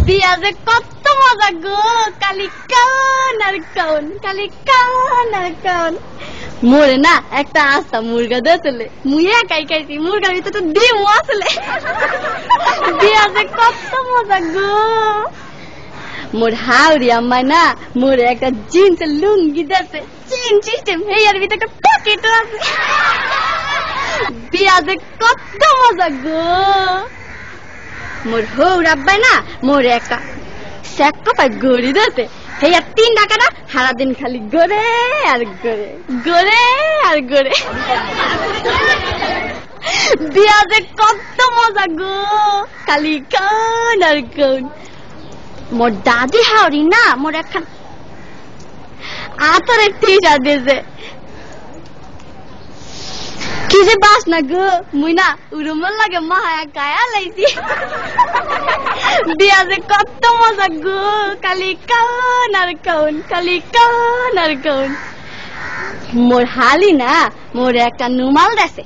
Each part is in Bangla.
বিয়া যে কত মজা গো, কালি কান আর কান, কালি কান আর কান। মোরে না একটা আস্তা মুরগা দিয়েছিল, মুই একাই খাইছি, মুরগার ভিতরে তো ডিম আসলে। বিয়া যে কত মজা গো। মোর হাওড়ি আম্মায় না মোরে একটা জিন্সের লুঙ্গি দিয়েছে, চেন সিস্টেম, হেয়ার ভিতরে একটা পকেটও আছে। বিয়া যে কত মজা গো। মোর হৌর আব্বাই না মোরে একটা স্যাক্কোপায় গড়ি দিয়েছে, হেয়ার 3 টাকাটা সারাদিন খালি গড়ে আর গড়ে, গড়ে আর গড়ে। বিয়া যে কত মজা গো, খালি কান আর কান। মোর দাদি হাওড়ি না মোর একখান আতরের টিশা দিয়েছে, কি যে বাস না গো, মুই না উড়ুমল লাগে মায়া গায়া লাইছি। বিয়া যে কত মজা গো, খালি কান আর কান, খালি কান আর কান। মোর হালি না মোর একটা নুমাল দেছে,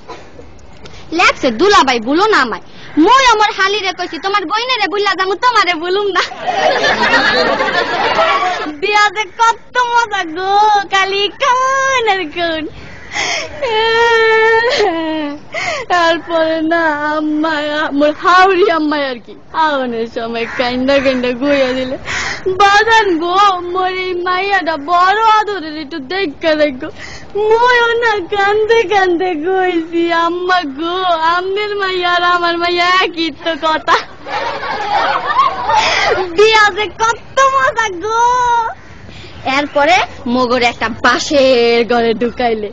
লেখছে দুলাবাই বলো না আমায়। মই আমার হালি রে কইছি তোমার বইনেরে বুল্লা যাবো, তোমারে বলুম না। বিয়া যে কত মজা গো, খালি কান আর কান। তারপরে না আম্মায় মোর হাওড়ি আম্মায় আর কি আওয়ানের সময় কাইন্দা কাইন্দা গইয়া দিলে, বাজান গো মোর এই মাইয়াটা বড় আদরের, একটু দেখা দেখো। ময়ও না কান্দে কান্দে গইছি, আম্মা গো আমনের মাইয়া আর আমার মাইয়া একই তো কথা। বিয়া যে কত মজা গো। এরপরে মগর একটা বাঁশের ঘরে ঢুকাইলে,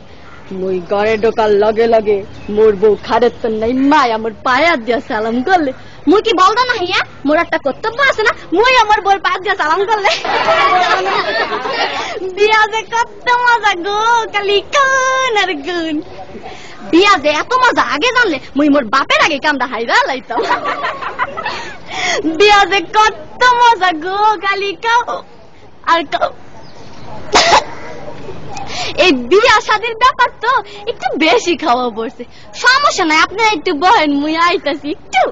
মুই ঘরে ঢোকার লগে লগে মোর বউ খারের তো নাই মায় আমার পায়ে দিয়া সালাম করলে। মুই কি বলতো না হিয়া মোর একটা কর্তব্য আছে না, মুই আমার বউর পায়ে দিয়া সালাম করলে। বিয়া যে কত মজা গো, খালি কান আর কান। বিয়া যে এত মজা আগে জানলে মুই মোর বাপের আগে কামটা হাইরা লাইতাম। বিয়া যে কত মজা গো, খালি কাও আর কাও। এই বিয়া শাদীর ব্যাপার তো একটু বেশি খাওয়া পড়ছে, সমস্যা নাই, আপনারা একটু বহেন, মুই আইতাছি একটু।